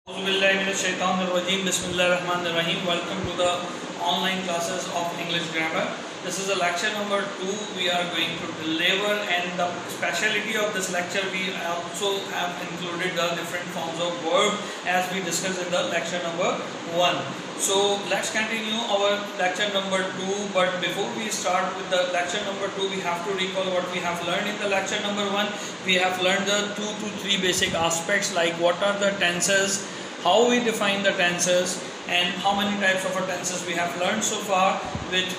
Bismillahirrahmanirrahim. Welcome to the online classes of English grammar. This is the lecture number 2 we are going to deliver, and the speciality of this lecture we also have included the different forms of verb as we discussed in the lecture number 1. So let's continue our lecture number 2, but before we start with the lecture number 2 we have to recall what we have learned in the lecture number 1. We have learned the 2 to 3 basic aspects like what are the tenses, how we define the tenses, and how many types of tenses we have learned so far, which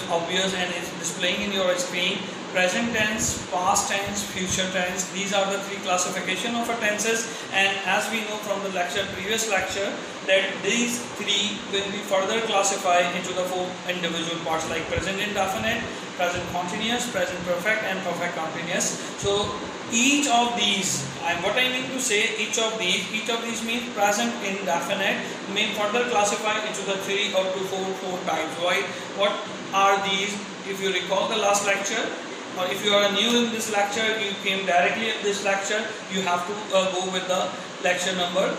obvious and is displaying in your screen. Present tense, past tense, future tense, these are the 3 classification of tenses, and as we know from the previous lecture that these 3 will be further classified into the 4 individual parts like present indefinite, present continuous, present perfect, and perfect continuous. So each of these, what I mean to say, each of these means present indefinite may further classify into the 3 or to 4 types. Why? What are these? If you recall the last lecture, or if you are new in this lecture, you came directly in this lecture, you have to go with the lecture number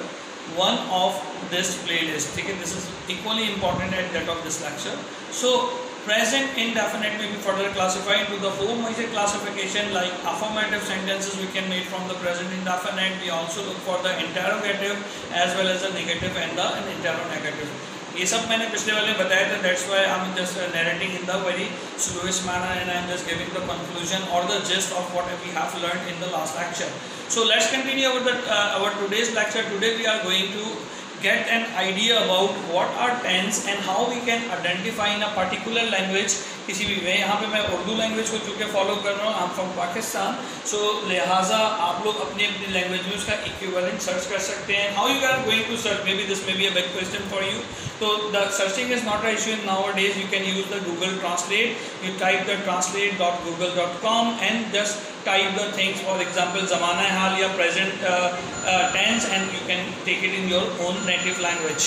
1 of this playlist. Okay, this is equally important at that of this lecture. So present indefinite may be further classified into the 4 major classification like affirmative sentences we can make from the present indefinite. We also look for the interrogative as well as the negative and the interrogative. ये सब मैंने पिछले वाले में बताया था. That's why I'm just narrating in the very slowest manner and I'm just giving the conclusion or the gist of what we have learned in the last lecture. So let's continue our today's lecture. Today we are going to get an idea about what are tense and how we can identify in a particular language. किसी भी मैं यहाँ पे मैं Urdu language को चूँकि follow कर रहा हूँ, आई एम फ्रॉम पाकिस्तान, सो लिहाजा आप लोग अपनी अपनी लैंग्वेज में उसका इक्विवेलेंट सर्च कर सकते हैं. How you are going to search, maybe this maybe a big question for you. तो the searching is not a issue in nowadays. You can use the Google translate. You type the translate.google.com and just type the things, for example ज़माना हाल या present tense, and you can take it in your own native language.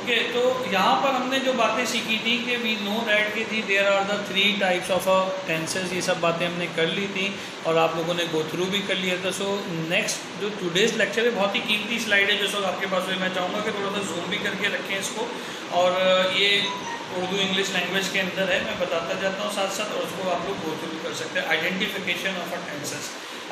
Okay, तो यहाँ पर हमने जो बातें सीखी थी कि वी नो दैट कि थी there are the 3 types of tenses. ये सब बातें हमने कर ली थी और आप लोगों ने गो थ्रू भी कर लिया था. सो नेक्स्ट जो टुडेज़ लेक्चर है बहुत ही कीमती स्लाइड है जो सब आपके पास है. मैं चाहूँगा कि थोड़ा सा जूम भी करके रखें इसको, और ये उर्दू इंग्लिश लैंग्वेज के अंदर है, मैं बताता जाता हूँ साथ साथ, और उसको आप लोग गो थ्रू कर सकते हैं. Identification of tenses.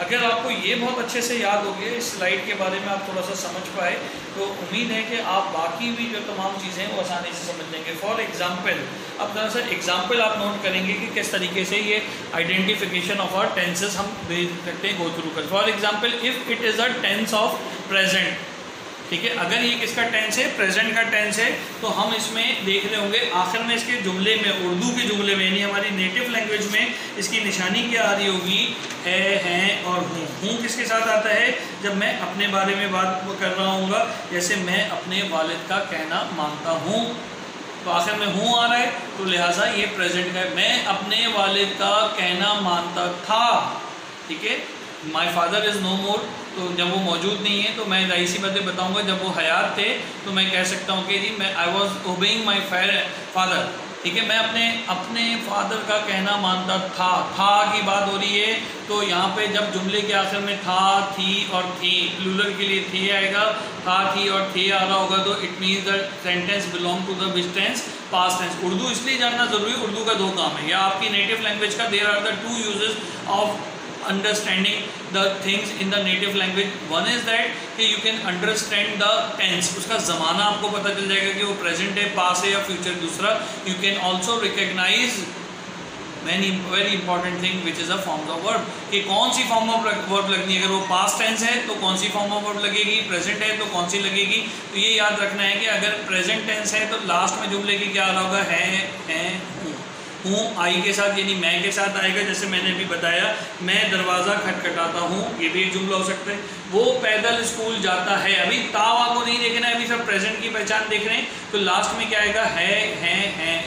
अगर आपको ये बहुत अच्छे से याद हो गया, इस स्लाइड के बारे में आप थोड़ा सा समझ पाए, तो उम्मीद है कि आप बाकी भी जो तमाम चीज़ें हैं वो आसानी से समझ लेंगे. फॉर एग्जांपल, अब ज़रा सा एग्जांपल आप नोट करेंगे कि किस तरीके से ये आइडेंटिफिकेशन ऑफ आवर टेंसेस हम देख सकते हैं गो थ्रू कर. For example, if it is a tense of present, ठीक है, अगर ये किसका टेंस है, प्रेजेंट का टेंस है, तो हम इसमें देख रहे होंगे आखिर में इसके जुमले में, उर्दू के जुमले में यानी हमारी नेटिव लैंग्वेज में इसकी निशानी क्या आ रही होगी, है, हैं और हूँ. हूँ किसके साथ आता है, जब मैं अपने बारे में बात कर रहा हूँगा, जैसे मैं अपने वालिद का कहना मानता हूँ, तो आखिर में हूँ आ रहा है, तो लिहाजा ये प्रेजेंट का है. मैं अपने वालिद का कहना मानता था, ठीक है. माई फादर इज़ नो मोर, तो जब वो मौजूद नहीं है तो मैं जाहिर सी बातें बताऊँगा. जब वो हयात थे तो मैं कह सकता हूँ कि जी मैं I was obeying my father, ठीक है. मैं अपने फादर का कहना मानता था की बात हो रही है. तो यहाँ पे जब जुमले के आखिर में था, थी और थी, प्लूरल के लिए थी आएगा, था, थी और थे आ रहा होगा, तो it means the sentence belong to the which tense, past tense. Urdu इसलिए जानना ज़रूरी है, उर्दू का 2 काम है, या आपकी नेटिव लैंग्वेज का there are the 2 uses of understanding the things in the native language. One is that कि you can understand the tense, उसका ज़माना आपको पता चल जाएगा कि वो present है, past है या future. दूसरा, you can also recognize very important thing which is a form of verb, कि कौन सी form of verb लगनी है. अगर वो past tense है तो कौन सी form of verb लगेगी, present है तो कौन सी लगेगी. तो ये याद रखना है कि अगर present tense है तो लास्ट में जुमले की क्या आ रहा होगा, है, हूँ आई के साथ यानी मैं के साथ आएगा. जैसे मैंने अभी बताया, मैं दरवाज़ा खटखटाता हूँ, ये भी एक जुमला हो सकता है. वो पैदल स्कूल जाता है, अभी तावा को नहीं देखना है, अभी सब प्रेजेंट की पहचान देख रहे हैं, तो लास्ट में क्या आएगा, है, हैं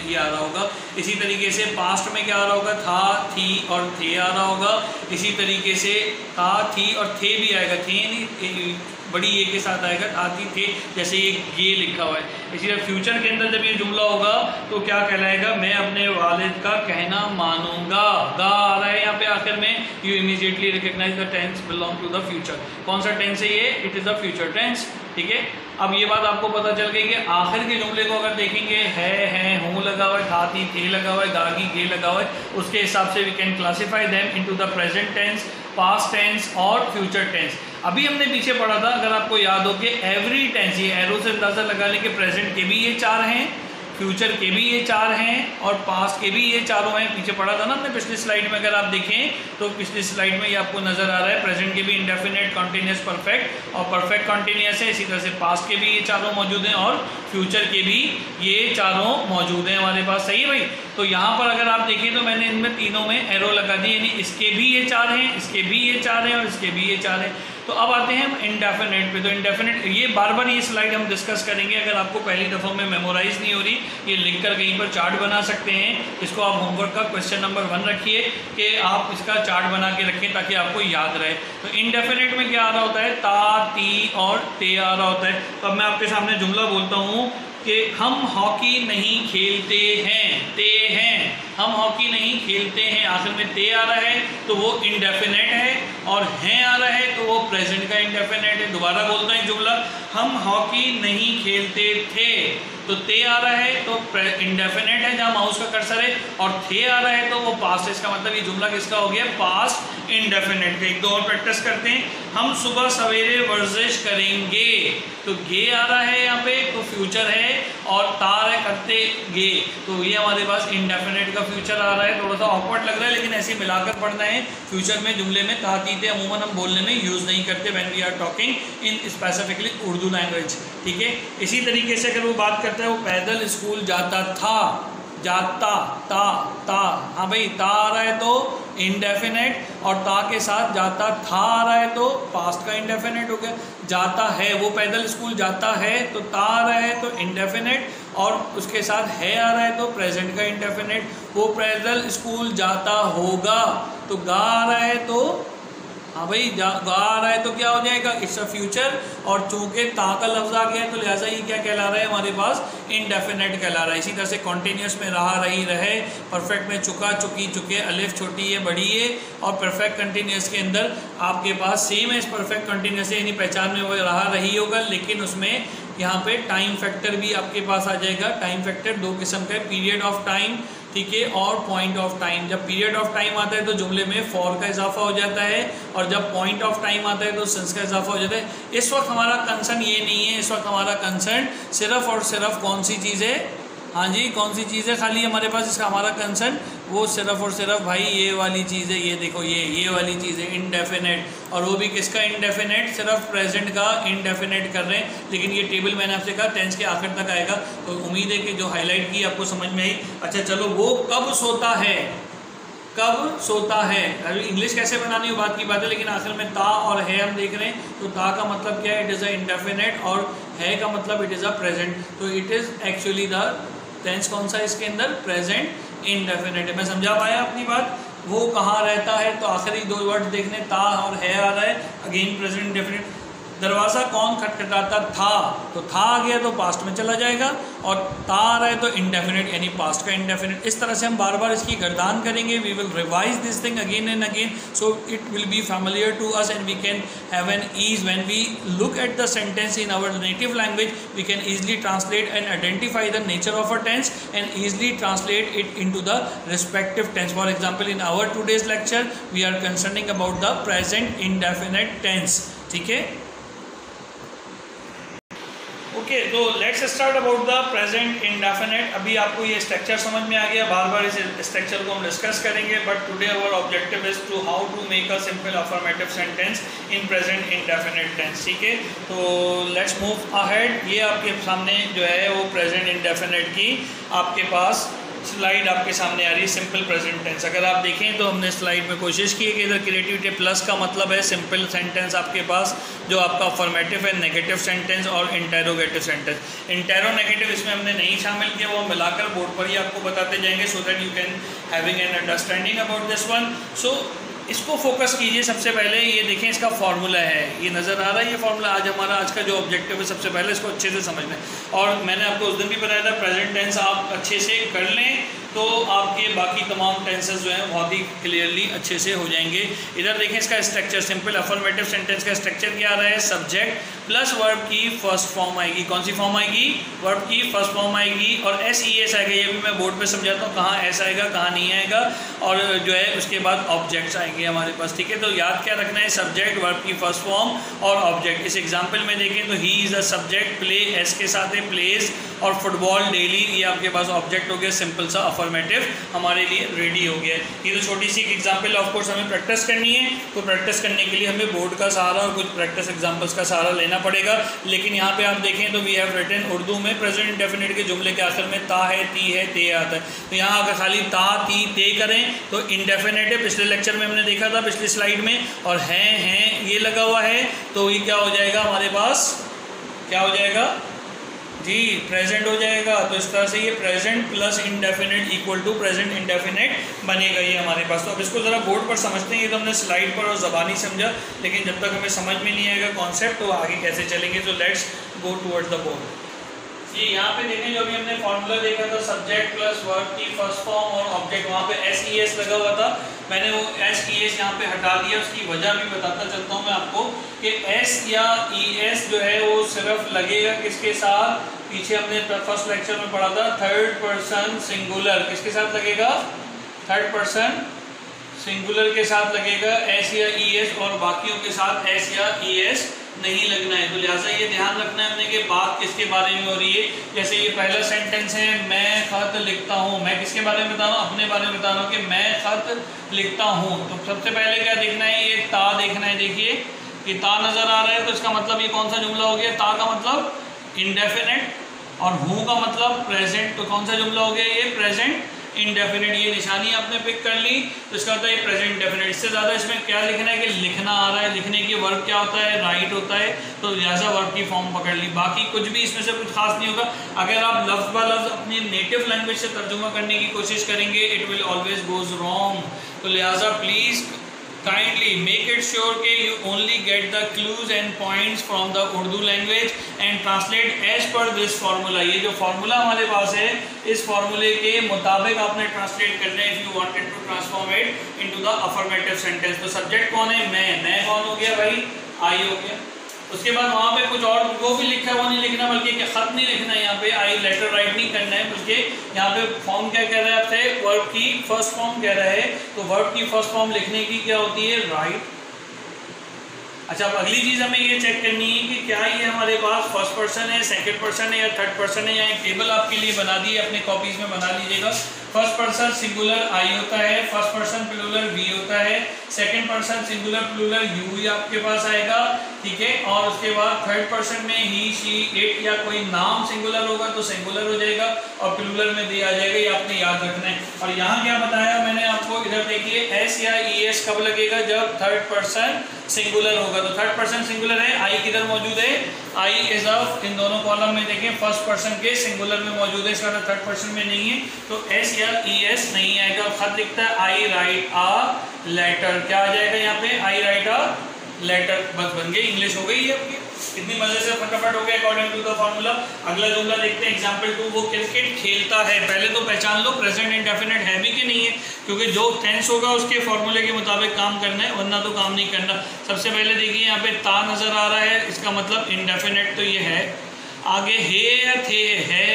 ये आ रहा होगा. इसी तरीके से पास्ट में क्या आ रहा होगा, था, थी और थे आ रहा होगा. इसी तरीके से था, थी और थे भी आएगा. थे नहीं बड़ी ए के साथ आएगा, खाती थे, जैसे ये लिखा हुआ है। इसी तरह फ्यूचर के अंदर जब ये जुमला होगा तो क्या कहलाएगा, मैं अपने वालिद का कहना मानूंगा। गा आ रहा है यहाँ पे आखिर में, you immediately recognise the tense belong to the future. कौन सा टेंस है ये, it is the future tense. ठीक है, अब ये बात आपको पता चल गई कि आखिर के जुमले को अगर देखेंगे है, हूँ लगा हुआ है, था थी थे लगा हुआ है, गागी गे लगा हुआ है, उसके हिसाब से we can classify them into the present tense, past tense और फ्यूचर टेंस। अभी हमने पीछे पढ़ा था, अगर आपको याद हो कि एवरी टेंस, ये एरो से अंदाजा लगा लें कि प्रेजेंट के भी ये 4 हैं, फ्यूचर के भी ये 4 हैं और पास्ट के भी ये चारों हैं। पीछे पढ़ा था ना हमने पिछली स्लाइड में, अगर आप देखें तो पिछली स्लाइड में ये आपको नजर आ रहा है, प्रेजेंट के भी इंडेफिनिट, कॉन्टिन्यूस, परफेक्ट और परफेक्ट कॉन्टिन्यूस है। इसी तरह से पास्ट के भी ये चारों मौजूद हैं और फ्यूचर के भी ये चारों मौजूद हैं हमारे पास। सही है भाई। तो यहाँ पर अगर आप देखें तो मैंने इनमें तीनों में एरो लगा दी, यानी इसके भी ये 4 हैं, इसके भी ये 4 हैं और इसके भी ये 4 हैं। तो अब आते हैं हम इंडेफिनिट पे। तो इंडेफिनिट ये बार बार ये स्लाइड हम डिस्कस करेंगे, अगर आपको पहली दफ़ा में मेमोराइज नहीं हो रही, ये लिखकर कहीं पर चार्ट बना सकते हैं। इसको आप होमवर्क का क्वेश्चन नंबर 1 रखिए कि आप इसका चार्ट बना के रखें ताकि आपको याद रहे। तो इंडेफिनिट में क्या आ रहा होता है, ता, ती और ते आ रहा होता है। तो अब मैं आपके सामने जुमला बोलता हूँ कि हम हॉकी नहीं खेलते हैं, ते हैं, हम हॉकी नहीं खेलते हैं, आखिर में ते आ रहा है तो वो इंडेफिनेट है, और हैं आ रहा है तो वो प्रेजेंट का इंडेफिनेट है। दोबारा बोलता है जुमला, हम हॉकी नहीं खेलते थे, तो ते आ रहा है तो इंडेफिनेट है जहाँ माउस का कर्सर है, और थे आ रहा है तो वो पास्ट है। इसका मतलब ये जुमला किसका हो गया, पास्ट इंडेफिनेट का। एक दो और प्रैक्टिस करते हैं। हम सुबह सवेरे वर्जिश करेंगे, तो गे आ रहा है यहाँ पे तो फ्यूचर है, और तार है करते गे, तो ये हमारे पास इंडेफिनेट का फ्यूचर आ रहा है। थोड़ा सा ऑकवर्ड लग रहा है लेकिन ऐसे मिलाकर पढ़ना है। फ्यूचर में जुमले में तातीते अमूमन हम बोलने में यूज़ नहीं करते when we are talking in specifically Urdu language. ठीक है, इसी तरीके से अगर वो बात करता है, वो पैदल स्कूल जाता था, जाता, ता, हाँ भाई, ता आ रहा है तो इंडेफिनेट, और ता के साथ जाता था आ रहा है तो पास्ट का इंडेफिनेट हो गया। जाता है, वो पैदल स्कूल जाता है तो ता आ रहा है तो इंडेफिनेट, और उसके साथ है आ रहा है तो प्रेजेंट का इंडेफिनेट। वो पैदल स्कूल जाता होगा, तो गा आ रहा है तो हाँ भाई, गा आ रहा है तो क्या हो जाएगा, इट्स अ फ्यूचर, और चूंकि ता का लफ्ज़ आ गया तो लिहाजा ये क्या कहला रहा है हमारे पास, इंडेफिनेट कहला रहा है। इसी तरह से कॉन्टीन्यूस में रहा, रही, रहे, परफेक्ट में चुका, चुकी, चुके, अलिफ छोटी है बड़ी है, और परफेक्ट कंटिन्यूस के अंदर आपके पास सेम है, इस परफेक्ट कंटिन्यूस है, यानी पहचान में वो रहा, रही होगा, लेकिन उसमें यहाँ पे टाइम फैक्टर भी आपके पास आ जाएगा। टाइम फैक्टर 2 किस्म का है, पीरियड ऑफ टाइम, ठीक है, और पॉइंट ऑफ टाइम। जब पीरियड ऑफ टाइम आता है तो जुमले में फॉर का इजाफा हो जाता है, और जब पॉइंट ऑफ टाइम आता है तो सिंस का इजाफा हो जाता है। इस वक्त हमारा कंसर्न ये नहीं है, इस वक्त हमारा कंसर्न सिर्फ और सिर्फ कौन सी चीज़ है, हाँ जी, कौन सी चीज़ है खाली हमारे पास इसका हमारा कंसर्न, वो सिर्फ और सिर्फ भाई ये वाली चीज़ है, ये देखो ये वाली चीज़ है, इंडेफिनेट, और वो भी किसका इंडेफिनेट, सिर्फ प्रेजेंट का इंडेफिनेट कर रहे हैं। लेकिन ये टेबल मैंने आपसे कहा टेंस के आखिर तक आएगा, तो उम्मीद है कि जो हाईलाइट की आपको समझ में आई। अच्छा चलो, वो कब सोता है, कब सोता है, अभी इंग्लिश कैसे बनानी हो बात की बात है, लेकिन आखिर में ता और है हम देख रहे हैं, तो ता का मतलब क्या है, इट इज़ अ इंडेफिनेट, और है का मतलब इट इज़ अ प्रेजेंट, तो it is actually the tense कौन सा इसके अंदर, प्रेजेंट इंडेफिनेट है। मैं समझा पाया अपनी बात। वो कहाँ रहता है, तो आखिरी 2 वर्ड देखने, ता और है आ रहा है, अगेन प्रेजेंट इंडेफिनेट। दरवाज़ा कौन खटखटाता था, तो था आ गया तो पास्ट में चला जाएगा, और ता आ रहा है तो इंडेफिनेट यानी पास्ट का इंडेफिनेट। इस तरह से हम बार बार इसकी गर्दान करेंगे। We will revise this thing again and again, so it will be familiar to us, and we can have an ease when we look at the sentence in our native language, we can easily translate and identify the nature of a tense and easily translate it into the respective tense. For example, in our today's lecture we are concerning about the present indefinite tense. ठीक है, okay, तो let's start about the present indefinite. अभी आपको ये structure समझ में आ गया, बार बार इस स्ट्रक्चर को हम डिस्कस करेंगे, but today our objective is to how to make a simple affirmative sentence in present indefinite tense. ठीक है, तो लेट्स मूव अहेड। ये आपके सामने जो है वो प्रेजेंट इंडेफिनेट की आपके पास स्लाइड आपके सामने आ रही है, सिंपल प्रेजेंट टेंस। अगर आप देखें तो हमने स्लाइड में कोशिश की है कि इधर क्रिएटिविटी प्लस का मतलब है सिंपल सेंटेंस आपके पास, जो आपका अफर्मेटिव है, नेगेटिव सेंटेंस और इंटेरोगेटिव सेंटेंस। इंटेरो नेगेटिव इसमें हमने नहीं शामिल किया, वो मिलाकर बोर्ड पर ही आपको बताते जाएंगे, so that you can having an understanding about this one. So इसको फोकस कीजिए। सबसे पहले ये देखें, इसका फार्मूला है, ये नज़र आ रहा है ये फार्मूला। आज का जो ऑब्जेक्टिव है सबसे पहले इसको अच्छे से समझना है। और मैंने आपको उस दिन भी बताया था, प्रेजेंट टेंस आप अच्छे से कर लें तो आपके बाकी तमाम टेंसेस जो हैं बहुत ही क्लियरली अच्छे से हो जाएंगे। इधर देखें इसका स्ट्रक्चर, सिंपल अफर्मेटिव सेंटेंस का स्ट्रक्चर क्या आ रहा है, सब्जेक्ट प्लस वर्ब की फर्स्ट फॉर्म आएगी। कौन सी फॉर्म आएगी, वर्ब की फर्स्ट फॉर्म आएगी, और SES आएगा। ये भी मैं बोर्ड पे समझाता हूँ कहाँ एस आएगा कहाँ नहीं आएगा, और जो है उसके बाद ऑब्जेक्ट्स आएंगे हमारे पास, ठीक है। तो याद क्या रखना है, सब्जेक्ट, वर्ब की फर्स्ट फॉर्म और ऑब्जेक्ट। इस एग्जाम्पल में देखें तो he is the subject, play S के साथ है, प्लेज, और फुटबॉल डेली, ये आपके पास ऑब्जेक्ट हो गया, सिंपल सा अफर्मेटिव हमारे लिए रेडी हो गया। ये तो छोटी सी एक एग्जाम्पल, ऑफ कोर्स हमें प्रैक्टिस करनी है, तो प्रैक्टिस करने के लिए हमें बोर्ड का सहारा और कुछ प्रैक्टिस एग्जाम्पल्स का सहारा लेना पड़ेगा। लेकिन यहाँ पे आप देखें तो वी हैव रिटन, उर्दू में प्रेजेंट इंडेफिनिट के जुमले के आखिर में ता है, ती है, ते आता है। तो यहाँ अगर खाली ता, ती, ते करें तो इंडेफिनिट है, पिछले लेक्चर में हमने देखा था, पिछली स्लाइड में, और हैं ये लगा हुआ है, तो ये क्या हो जाएगा हमारे पास, क्या हो जाएगा जी, प्रेजेंट हो जाएगा। तो इस तरह से ये present plus indefinite equal to present indefinite बनेगा ये हमारे पास। तो अब इसको ज़रा बोर्ड पर समझते हैं। ये तो हमने स्लाइड पर और ज़बानी समझा, लेकिन जब तक हमें समझ में नहीं आएगा कॉन्सेप्ट तो आगे कैसे चलेंगे। तो let's go towards the board. ये यहाँ पे देखें, जो अभी हमने फॉर्मूला देखा था, सब्जेक्ट प्लस वर्ब की फर्स्ट फॉर्म और ऑब्जेक्ट, वहाँ पे SES लगा हुआ था, मैंने वो SES यहाँ पे हटा दिया। उसकी वजह भी बताता चलता हूँ मैं आपको कि S या ES जो है वो सिर्फ लगेगा किसके साथ, पीछे हमने फर्स्ट लेक्चर में पढ़ा था, थर्ड पर्सन सिंगुलर, किसके साथ लगेगा, थर्ड पर्सन सिंगुलर के साथ लगेगा S या ES, और बाकियों के साथ S या ES नहीं लगना है। तो लिहाजा ये ध्यान रखना है हमने कि बात किसके बारे में हो रही है। जैसे ये पहला सेंटेंस है, मैं खत लिखता हूँ, मैं किसके बारे में बता रहा हूँ, अपने बारे में बता रहा हूँ कि मैं खत लिखता हूँ। तो सबसे पहले क्या देखना है, ये ता देखना है। देखिए ये ता नज़र आ रहा है, तो इसका मतलब ये कौन सा जुमला हो गया, ता का मतलब इंडेफिनिट, और हूँ का मतलब प्रेजेंट, तो कौन सा जुमला हो गया, ये प्रेजेंट इंडेफिनिट। ये निशानी आपने पिक कर ली, तो इसका होता है प्रेजेंट इंडेफिनिट। इससे ज़्यादा इसमें क्या लिखना है कि लिखना आ रहा है, लिखने की वर्ब क्या होता है, राइट होता है, तो लिहाजा वर्ब की फॉर्म पकड़ ली। बाकी कुछ भी इसमें से कुछ खास नहीं होगा। अगर आप लफ्ज़ ब लफ्ज़ अपनी नेटिव लैंग्वेज से तर्जुमा करने की कोशिश करेंगे, it will always goes wrong. तो लिहाजा please kindly make it sure कि you only get the clues and points from the Urdu language and translate as per this formula। ये जो फार्मूला हमारे पास है, इस फार्मूले के मुताबिक आपने ट्रांसलेट करना है if you wanted to transform it into the affirmative sentence। तो सब्जेक्ट कौन है, मैं कौन हो गया भाई, आई हो गया। उसके बाद वहाँ पे कुछ और वो भी लिखा है, वो नहीं लिखना, बल्कि खत नहीं लिखना है यहाँ पे, आई लेटर राइट नहीं करना है, बल्कि यहाँ पे फॉर्म क्या कह रहा है आपसे, वर्ब की फर्स्ट फॉर्म कह रहा है। तो वर्ब की फर्स्ट फॉर्म लिखने की क्या होती है, राइट। अच्छा, अब अगली चीज़ हमें ये चेक करनी है कि क्या ये हमारे पास फर्स्ट पर्सन है, सेकंड पर्सन है या थर्ड पर्सन है। या एक टेबल आपके लिए बना दी है, अपने कॉपीज में बना लीजिएगा। फर्स्ट पर्सन सिंगुलर आई होता है, फर्स्ट पर्सन प्लूरल वी होता है, second person singular plural you ही आपके पास आएगा, ठीक है। और उसके बाद थर्ड पर्सन में ही, शी, इट या कोई नाम सिंगुलर होगा तो सिंगुलर हो जाएगा, और प्लूरल में दिया जाएगा, ये आपने याद रखना है। और यहाँ क्या बताया मैंने आपको, इधर देखिए एस या ES कब लगेगा, जब थर्ड पर्सन सिंगुलर होगा। तो थर्ड पर्सन सिंगुलर है, आई किधर मौजूद है, आई इज ऑफ, इन दोनों कॉलम में देखें फर्स्ट पर्सन के सिंगुलर में मौजूद है, इसका मतलब थर्ड पर्सन में नहीं है, तो एस या ES नहीं आएगा। खत लिखता है आई राइट अ लेटर, क्या आ जाएगा यहाँ पे, आई राइट अ लेटर, बस बन गई, इंग्लिश हो गई है आपकी। कितनी मजे से फटाफट हो गया अकॉर्डिंग टू द फॉर्मूला। अगला जुमला देखते हैं, एग्जांपल 2, वो क्रिकेट खेलता है। पहले तो पहचान लो प्रेजेंट इंडेफिनिट है भी कि नहीं है, क्योंकि जो टेंस होगा उसके फॉर्मूले के मुताबिक काम करना है, वरना तो काम नहीं करना। सबसे पहले देखिए यहाँ पे ता नजर आ रहा है, इसका मतलब इंडेफिनिट तो ये है। आगे है या थे है,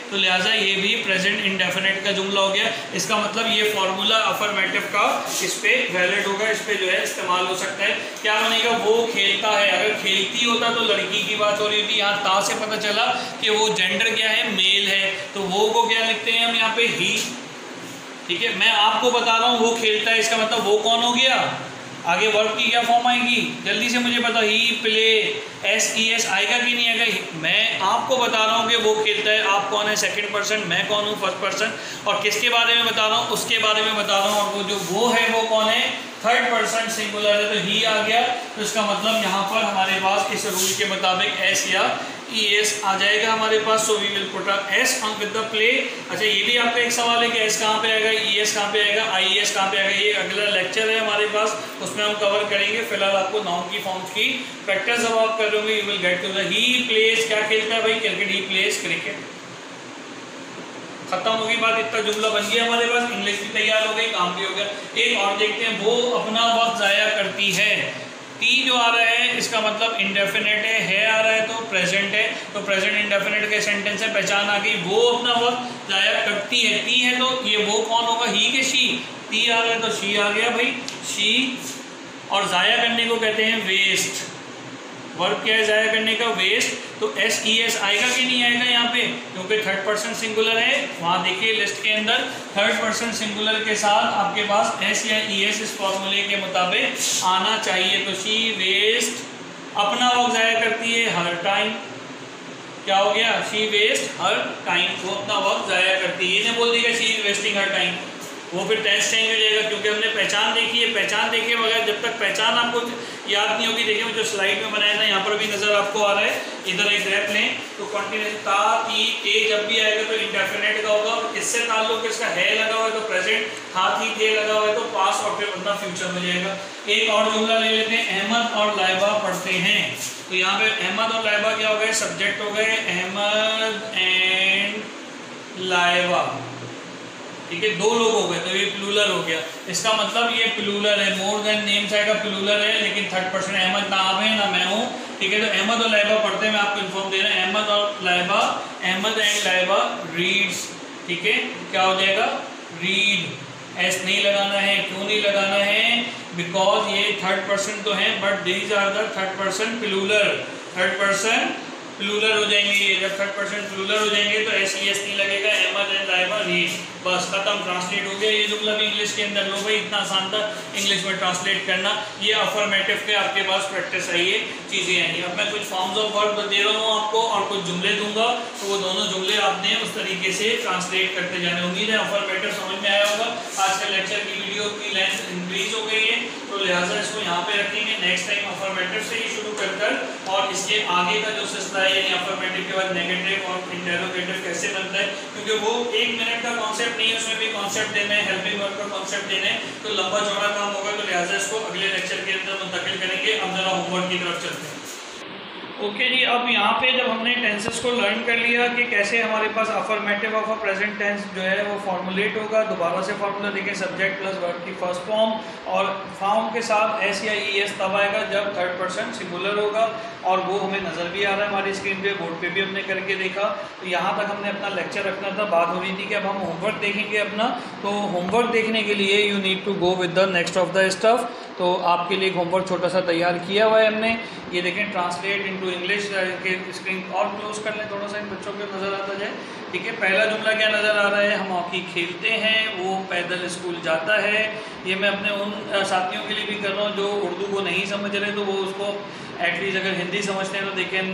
तो लिहाजा ये भी प्रेजेंट इंडेफिनिट का जुमला हो गया। इसका मतलब ये फॉर्मूला अफर्मेटिव का इस पे वैलिड होगा, इस पे जो है इस्तेमाल हो सकता है। क्या बनेगा, वो खेलता है। अगर खेलती होता तो लड़की की बात हो रही थी, यहाँ ता से पता चला कि वो जेंडर क्या है, मेल है, तो वो को क्या लिखते हैं हम यहाँ पे, ही, ठीक है। मैं आपको बता रहा हूँ वो खेलता है, इसका मतलब वो कौन हो गया, आगे वर्ब की क्या फॉर्म आएगी, जल्दी से मुझे बताओ, ही, प्ले, SES आएगा कि नहीं आएगा। मैं आपको बता रहा हूँ कि वो खेलता है, आप कौन है, सेकंड पर्सन, मैं कौन हूँ, फर्स्ट पर्सन, और किसके बारे में बता रहा हूँ, उसके बारे में बता रहा हूँ, और वो जो वो है वो कौन है, थर्ड पर्सन सिंगुलर है तो ही आ गया, तो इसका मतलब यहाँ पर हमारे पास इस रूल के मुताबिक एस या ES आ जाएगा हमारे पास। So we will put a S on with the play. अच्छा, ये भी आपका एक सवाल है कि S कहाँ पे आएगा, ES कहाँ पे आएगा, IES कहाँ पे आएगा। ये अगला लेक्चर है हमारे पास, उसमें हम कवर करेंगे। फिलहाल आपको नाउन की फॉर्म्स की प्रैक्टिस जब आप कर रहे होंगे, you will get to the he plays. क्या खेलता है भाई, क्रिकेट। He plays cricket. खत्म होगी बात, इतना जुमला बन गया हमारे पास, इंग्लिश भी तैयार हो गई, काम भी हो गया। एक और देखते हैं, वो अपना वक्त जाया करती है। टी जो आ रहा है इसका मतलब इंडेफिनेट है आ रहा है तो प्रेजेंट है, तो प्रेजेंट इंडेफिनेट के सेंटेंस है, पहचान आ गई। वो अपना वक्त जाया करती है, टी है तो ये वो कौन होगा, ही के शी। टी आ रहा है तो शी आ गया भाई, शी। और जाया करने को कहते हैं वेस्ट। वर्ब क्या है जाया करने का, वेस्ट। तो SES आएगा कि नहीं आएगा यहाँ पे, क्योंकि थर्ड पर्सन सिंगुलर है। वहाँ देखिए लिस्ट के अंदर थर्ड पर्सन सिंगुलर के साथ आपके पास S या ES इस फॉर्मूले के मुताबिक आना चाहिए। तो शी वेस्ट अपना वक्त जाया करती है हर टाइम। क्या हो गया, शी वेस्ट हर टाइम, वो अपना वक्त जाया करती है। ये नहीं बोल देगा she is wasting her time, वो फिर टेंस चेंज हो जाएगा, क्योंकि हमने पहचान देखी है। पहचान देखे बगैर जब तक पहचान आपको याद नहीं होगी, देखिए जो स्लाइड में बनाया था यहाँ पर भी नजर आपको आ रहा है, इधर एक ग्रैप लें तो कंटिन्यूस ता ती ते जब भी आएगा तो इंडेफिनेट का होगा। और किससे ताल्लुक, इसका है लगा हुआ है तो प्रेजेंट, था थी थे लगा हुआ है तो पास, और फिर बंदा फ्यूचर में जाएगा। एक और जुमला ले लेते हैं, अहमद और लाइबा पढ़ते हैं। तो यहाँ पे अहमद और लाइबा क्या हो गए, सब्जेक्ट हो गए, अहमद एंड लाइबा। ठीक है, दो लोग हो गए तो ये प्लूरल हो गया। इसका मतलब ये प्लूरल है, मोर देन नेम्स आएगा, प्लूरल है, लेकिन थर्ड पर्सन। अहमद ना आप है ना मैं हूँ। ठीक है, तो अहमद और लाइबा पढ़ते हैं, मैं आपको इन्फॉर्म दे रहा हूँ। अहमद और लाइबा, अहमद एंड लाइबा रीड्स। ठीक है, क्या हो जाएगा, रीड। एस नहीं लगाना है, क्यों नहीं लगाना है, बिकॉज ये थर्ड पर्सन तो है, but these are the third person plural. Third person plural हो जाएंगे ये, जब थर्ड पर्सन प्लूरल हो जाएंगे तो SES नहीं लगेगा, अहमद एंड लाइबा रीड। बस खत्म, ट्रांसलेट हो गया ये जुमला भी इंग्लिश के अंदर। लो भाई, इतना आसान था इंग्लिश में ट्रांसलेट करना। ये अफर्मेटिव के आपके पास प्रैक्टिस आई है, चीज़ें आई। अब मैं कुछ फॉर्म्स ऑफ वर्ब दे रहा हूँ आपको और कुछ जुमले दूंगा, तो वो दोनों जुमले आपने उस तरीके से ट्रांसलेट करते जाने। उम्मीद है अफर्मेटिव समझ में आया होगा। आज के लेक्चर की वीडियो की लेंथ इंक्रीज हो गई है, तो लिहाजा इसको यहाँ पे रखेंगे। नेक्स्ट टाइम अफर्मेटिव से ही शुरू कर और इसके आगे का जो सिलसिला है, यानी अफर्मेटिव के बाद नेगेटिव और इंटेरोगेटिव कैसे बनता है, क्योंकि वो 1 मिनट का कॉन्सेप्ट नहीं है, उसमें भी कॉन्सेप्ट देना है, हेल्पिंग वर्ब का कॉन्सेप्ट देना है, तो लंबा चौड़ा काम होगा। तो लिहाजा इसको अगले लेक्चर के अंदर मुंतकिल करेंगे। अब जरा होमवर्क की तरफ चलते हैं। ओके जी, अब यहाँ पे जब हमने टेंसेस को लर्न कर लिया कि कैसे हमारे पास affirmative of a present tense जो है वो फॉर्मुलेट होगा। दोबारा से फॉर्मूला देखें, सब्जेक्ट प्लस वर्ब की फर्स्ट फॉर्म, और फॉर्म के साथ S या ES तब आएगा जब थर्ड पर्सन सिंगुलर होगा, और वो हमें नज़र भी आ रहा है हमारी स्क्रीन पे, बोर्ड पे भी हमने करके देखा। तो यहाँ तक हमने अपना लेक्चर रखना था। बात हो रही थी कि अब हम होमवर्क देखेंगे अपना। तो होमवर्क देखने के लिए you need to go with the next of the stuff. तो आपके लिए एक होमवर्क छोटा सा तैयार किया हुआ है हमने। ये देखें, ट्रांसलेट इनटू इंग्लिश के स्क्रीन और क्लोज कर लें, थोड़ा सा इन बच्चों को नज़र आता जाए। ठीक है, पहला जुमला क्या नज़र आ रहा है, हम हॉकी खेलते हैं, वो पैदल स्कूल जाता है। ये मैं अपने उन साथियों के लिए भी कर रहा हूँ जो उर्दू को नहीं समझ रहे, तो वो उसको एटलीस्ट अगर हिंदी समझते हैं तो they can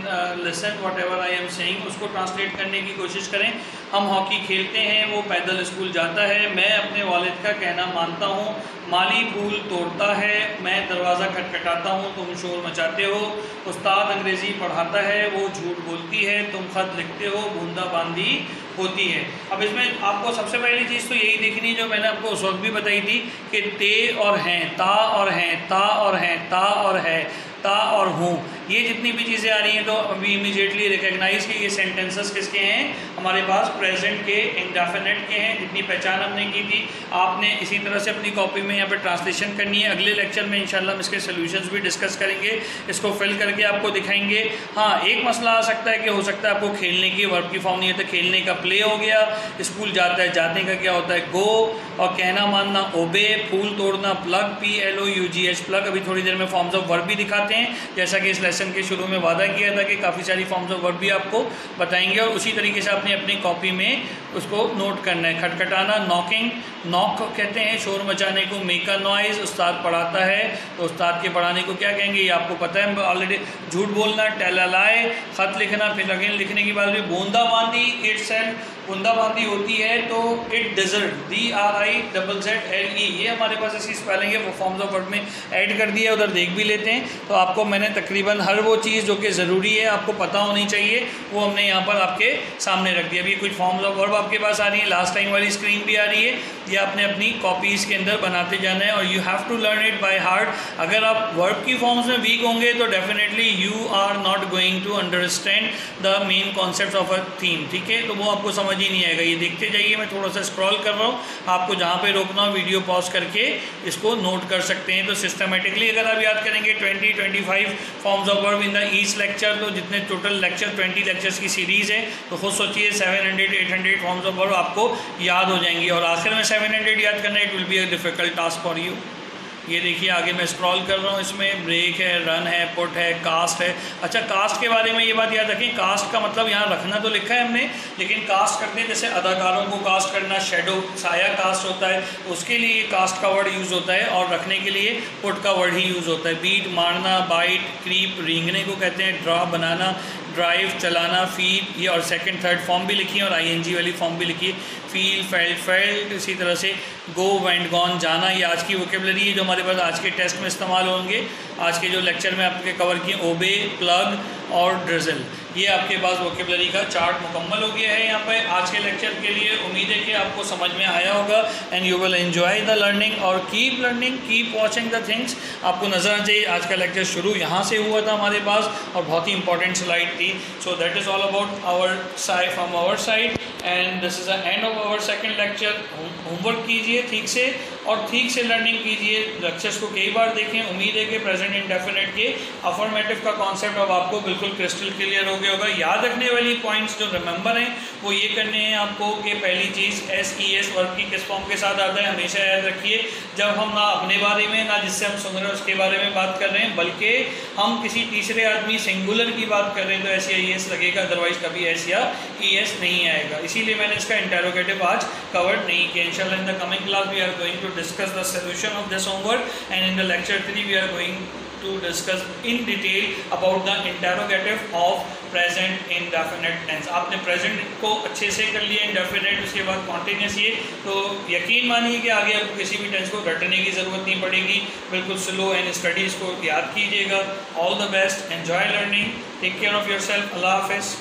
listen what ever I am saying, उसको ट्रांसलेट करने की कोशिश करें। हम हॉकी खेलते हैं, वो पैदल स्कूल जाता है, मैं अपने वालिद का कहना मानता हूँ, माली फूल तोड़ता है, मैं दरवाज़ा खटखटाता हूँ, तुम शोर मचाते हो, उस्ताद अंग्रेज़ी पढ़ाता है, वो झूठ बोलती है, तुम ख़त लिखते हो, बूंदाबांदी होती है। अब इसमें आपको सबसे पहली चीज़ तो यही देखनी जो मैंने आपको उस वक्त भी बताई थी कि ते और हैं, ता और हैं, ता और हैं, ता और है, ता और हूँ, ये जितनी भी चीज़ें आ रही हैं तो अभी इमीडिएटली रिकग्नाइज कि ये सेंटेंसेस किसके हैं, हमारे पास प्रेजेंट के, इंडेफिनेट के हैं। जितनी पहचान हमने की थी, आपने इसी तरह से अपनी कॉपी में यहाँ पे ट्रांसलेशन करनी है। अगले लेक्चर में इंशाल्लाह हम इसके सोल्यूशंस भी डिस्कस करेंगे, इसको फिल करके आपको दिखाएंगे। हाँ, एक मसला आ सकता है कि हो सकता है आपको खेलने की वर्ब की फॉर्म नहीं है, तो खेलने का प्ले हो गया, स्कूल जाता है, जाने का क्या होता है गो, और कहना मानना ओबे, फूल तोड़ना प्लग, PLOUGH प्लग। अभी थोड़ी देर में फॉर्म्स ऑफ वर्ब भी दिखाते हैं, जैसा कि इस सेशन के शुरू में वादा किया था कि काफ़ी सारी फॉर्म्स ऑफ वर्ब भी आपको बताएंगे और उसी तरीके से आपने अपनी कॉपी में उसको नोट करना है। खटखटाना, नॉकिंग, नॉक कहते हैं शोर मचाने को, मेक अ नॉइज़, उस्ताद पढ़ाता है तो उस्ताद के पढ़ाने को क्या कहेंगे ये आपको पता है ऑलरेडी। झूठ बोलना, टेल अ लाई, ख़त लिखना, फिर अगेन लिखने की बात भी, बूंदाबांदी, इट्स एंड बूंदाबांदी होती है तो इट डिजर्ट, DRIZZLE, ये हमारे पास इसकी स्पेलिंग है, वो फॉर्म्स ऑफ वर्ड में ऐड कर दिया, उधर देख भी लेते हैं। तो आपको मैंने तकरीबन हर वो चीज़ जो कि ज़रूरी है आपको पता होनी चाहिए वो हमने यहाँ पर आपके सामने रख दिया। अभी कुछ फॉर्म्स ऑफ वर्ब आपके पास आ रही है, लास्ट टाइम वाली स्क्रीन भी आ रही है, ये आपने अपनी कॉपीज़ के अंदर बनाते जाना है और you have to learn it by heart. अगर आप वर्ब की फॉर्म्स में वीक होंगे तो definitely you are not going to understand the main concept of a theme, ठीक है, तो वो आपको समझ ही नहीं आएगा। ये देखते जाइए, मैं थोड़ा सा स्क्रॉल कर रहा हूँ, आपको जहाँ पे रोकना हो वीडियो पॉज करके इसको नोट कर सकते हैं। तो सिस्टमेटिकली अगर आप याद करेंगे 20-25 forms of verb in the each lecture, तो जितने टोटल लेक्चर 20 लेक्चर्स की सीरीज़ है तो खुद सोचिए 700-800 फॉर्म्स ऑफ वर्ब आपको याद हो जाएंगी और आखिर में 700 याद करना it will be a difficult task for you. ये देखिए आगे मैं स्क्रॉल कर रहा हूँ, इसमें ब्रेक है, रन है, पुट है, कास्ट है। अच्छा, कास्ट के बारे में ये बात याद रखें, कास्ट का मतलब यहाँ रखना तो लिखा है हमने, लेकिन कास्ट करते हैं जैसे अदाकारों को कास्ट करना, शेडो साया कास्ट होता है, उसके लिए कास्ट का वर्ड यूज़ होता है और रखने के लिए पुट का वर्ड ही यूज़ होता है। बीट मारना, बाइट, क्रीप रेंगने को कहते हैं, ड्रा बनाना, ड्राइव चलाना, फीड, ये और सेकंड थर्ड फॉर्म भी लिखी है और ING वाली फॉर्म भी लिखी है, फील, फेल्ट, फेल्ट, इसी तरह से गो, वेंट, गॉन, जाना। ये आज की वोकेबलरी है जो हमारे पास आज के टेस्ट में इस्तेमाल होंगे। आज के जो लेक्चर में आपके कवर किए, ओबे, प्लग और ड्रिजल, ये आपके पास वोकेबलरी का चार्ट मुकम्मल हो गया है यहाँ पे आज के लेक्चर के लिए। उम्मीद है कि आपको समझ में आया होगा and you will enjoy the learning और keep learning, keep watching the things. आपको नजर आना चाहिए आज का लेक्चर शुरू यहाँ से हुआ था हमारे पास और बहुत ही इंपॉर्टेंट स्लाइड थी। So that is all about our side, from our side, and this is the end of our second lecture. Homework कीजिए ठीक से और ठीक से लर्निंग कीजिए, लेक्चर्स को कई बार देखें। उम्मीद है कि प्रेजेंट इंडेफिनिट के अफर्मेटिव का कॉन्सेप्ट अब आपको बिल्कुल क्रिस्टल क्लियर हो गया होगा। याद रखने वाली पॉइंट्स जो रिमेंबर हैं वो ये करने हैं आपको कि पहली चीज़ SES वर्ब की किस फॉर्म के साथ आता है, हमेशा याद रखिए। जब हम ना अपने बारे में ना जिससे हम सुन रहे हैं उसके बारे में बात कर रहे हैं, बल्कि हम किसी तीसरे आदमी सिंगुलर की बात कर रहे हैं तो SES लगेगा, अदरवाइज कभी S या ES नहीं आएगा। इसीलिए मैंने इसका इंटेरोगेटिव आज कवर नहीं किया। इंशाल्लाह in the coming class we are going to discuss the solution of this homework and in the lecture 3 we are going to discuss in detail about the interrogative of present indefinite tense। आपने present को अच्छे से कर लिया, indefinite उसके बाद continuous, ये तो यकीन मानिए कि आगे आपको किसी भी टेंस को रटने की ज़रूरत नहीं पड़ेगी। बिल्कुल स्लो एंड स्टडीज़ को याद कीजिएगा। All the best, enjoy learning, take care of yourself, Allah हाफ़िज़।